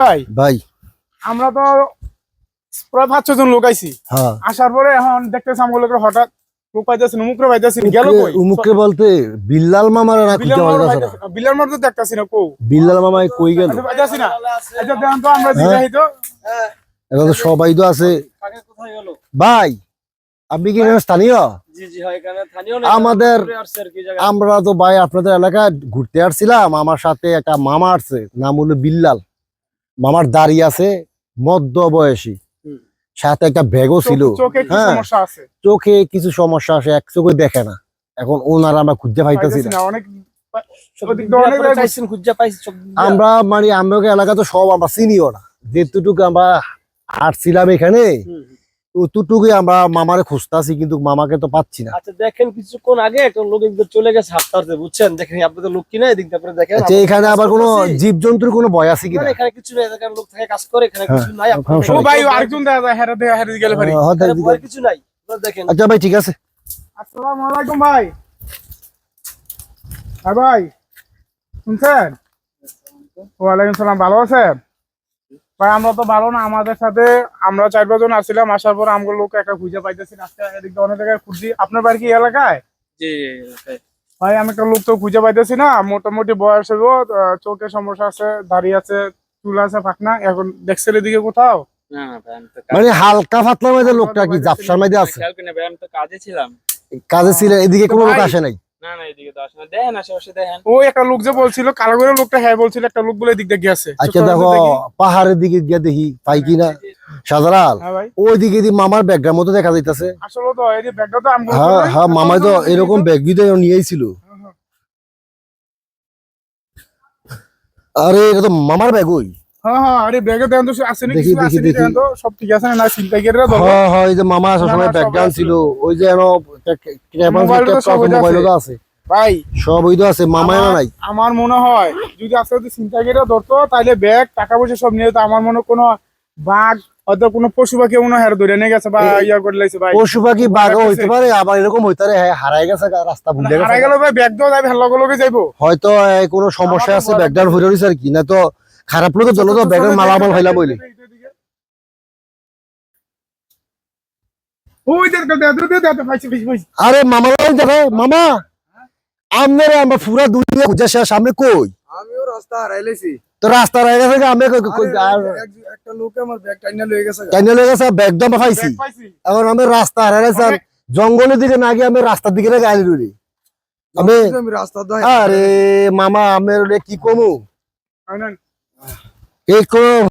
ভাই ভাই আমরা তো প্রায় 5-6 জন লোক আইছি। হ্যাঁ আসার পরে এখন দেখতেছি আমগুলোকে হঠাৎ লোক পাইতেছি না, মুখরে পাইতেছি না, গেল কই? উমুকে বলতে বিল্লাল মামার না খুঁজে পাওয়া যাচ্ছে না। বিলের মধ্যে দেখতেছি না কো। বিল্লাল মামাই কই গেল? আচ্ছা পাইতেছি না। আচ্ছা দেখেন তো আমরা জিগাই তো। এখন তো সবাই তো আছে। আগে কোথায় গেল? ভাই আপনি কি এখানে স্থানীয়? জি জি হয় এখানে স্থানীয় না আমাদের আসছে আর কি জায়গা। আমরা তো ভাই আপনাদের এলাকায় ঘুরতে আসছিলাম, আমার সাথে একটা মামা আসছে, নাম হলো বিল্লাল। মামার দাড়ি আছে, মধ্য বয়সী, সাথে একটা ব্যাগও ছিল। চোখে কি হ্যাঁ সমস্যা আছে? চোখে কিছু সমস্যা আছে, এক চোখে দেখে না। এখন ওনার আমরা খুঁজতে পাইতেছি পাইতেছি না। না, অনেক ওদিক দিয়ে অনেক আপনারা চাইছেন খুঁজে পাইছি চোখ দিয়া? আমরা মানে আমাকে এলাকা তো সব আমরা চিনিও না, যেটুকু আমরা আসছিলাম এখানে হুম, হুম। ওটুকুই আমরা মামারে খুঁজতেছি, কিন্তু মামাকে তো পাচ্ছি না। আচ্ছা দেখেন কিছুক্ষণ আগে একটা লোক এদিকে চলে গেছে হাঁটতে হাঁটতে, বুঝছেন? দেখেন আপনাদের লোক কিনা এদিক দিয়ে আপনারা দেখেন। আচ্ছা এখানে আবার কোনো জীবজন্তুর কোনো ভয় আছে না, কিনা? না, এখানে কিছু নেই, এখানে লোক থাকে কাজ করে, এখানে কিছু নাই। হ্যাঁ, আপনারা ও ভাই আরেকজন দেখা যায়, হেরে দেখা হেরে গেলে পারি। এখানে ভয়ের কিছু নাই, আপনারা দেখেন। আচ্ছা ভাই ঠিক আছে। আসসালামু আলাইকুম ভাই। হ্যাঁ ভাই শুনছেন? ওয়ালাইকুম সালাম, ভালো আছেন ভাই? আমরা তো ভালো না, আমাদের সাথে আমরা 4-5 জন আসছিলাম। আসার পর আমগুলো লোক একটা খুঁজে পাইতেছি না। আজকে এদিক দিয়ে অনেক জায়গায় খুঁজছি। আপনার বাড়ি কি এই এলাকায়? জি ভাই আমি একটা লোক তো খুঁজে পাইতেছি না। মোটামুটি বয়স হইব, চোখের সমস্যা আছে, দাড়ি আছে, চুল আছে ফাঁকনা। এখন দেখছেন এদিকে কোথাও? না না ভাই, আমি তো মানে হালকা ফাতলা মধ্যে লোকটা কি জাফসার মধ্যে আছে? খেয়াল করি না ভাই, আমি তো কাজে ছিলাম। কাজে ছিল, এদিকে কোনো লোক ভাই, আসে নাই? না না, এদিকে তো আসে না। দেখেন আশেপাশে দেখেন। ওই একটা লোক যে বলছিল কালো করে লোকটা, হ্যাঁ বলছিল একটা লোক বলে এদিক দিয়ে গেছে। আচ্ছা দেখো পাহাড়ের দিকে গিয়ে দেখি পাই কিনা। শাহজালাল হ্যাঁ ভাই, ওই দিকে মামার ব্যাগটার মতো দেখা যাইতেছে। আসলে তো এই ব্যাগটা তো আমগুলো হ্যাঁ হ্যাঁ, মামাই তো এরকম ব্যাগ দিয়ে নিয়েছিল। আরে এটা তো মামার ব্যাগ। ওই হ্যাঁ হ্যাঁ, আরে ব্যাগে দেন তো আসেনি, দেখি, কিছু দেখি, আসেনি, দেখি। দেন তো সব ঠিক আছে না? চিন্তাই করে দাও। হ্যাঁ হ্যাঁ, এই যে মামা আসার না, সময় না, ব্যাগ সবাই ডাউন আছে। ছিল, ওই যে মোবাইলটা তো সবাই আছে। মোবাইলও আছে, ভাই সব ওই তো আছে। মামায় নাই? আমার মনে হয় যদি আজকে যদি চিন্তা করে ধরতো, তাহলে ব্যাগ টাকা পয়সা সব নিয়ে যেত। আমার মনে হয় কোনো বাঘ হয়তো কোনো পশু পাখি মনে হয় ধরে নিয়ে গেছে বা ইয়া করে লাইছে ভাই। পশু পাখি বাঘও হইতে পারে, আবার এরকম হইতে পারে হারাই গেছে, রাস্তা ভুলে হারাই গেছে। গেল ভাই, ব্যাগ দাও যাবে, ভালো লগে যাইবো। হয়তো কোনো সমস্যা আছে, ব্যাগ ডাউন হয়ে রয়েছে আর কি। না তো খারাপ লোকের জন্য তো ব্যাগের মালামাল হইলা বইলে। ওই দেখ পাইছি পাইছি পাইছি। আরে মামা দেখো, মামা আমনে আমরা পুরা দুনিয়া খুঁজে শেষ, সামনে কই? আমিও রাস্তা হারাইলেছি। তো রাস্তা রয়ে গেছে, আমি একটা লোকে আমার ব্যাগ টাইনা লয়ে গেছে। কেন লয়ে গেছে? ব্যাগ দাম পাইছি। ব্যাগ পাইছি। এখন আমি রাস্তা হারাইছি, জঙ্গলের দিকে না গিয়ে আমি রাস্তার দিকে গাড়ি লুড়ি আমি। আমি রাস্তা দয় আরে মামা আমি কি কমু, আইনান। কি কম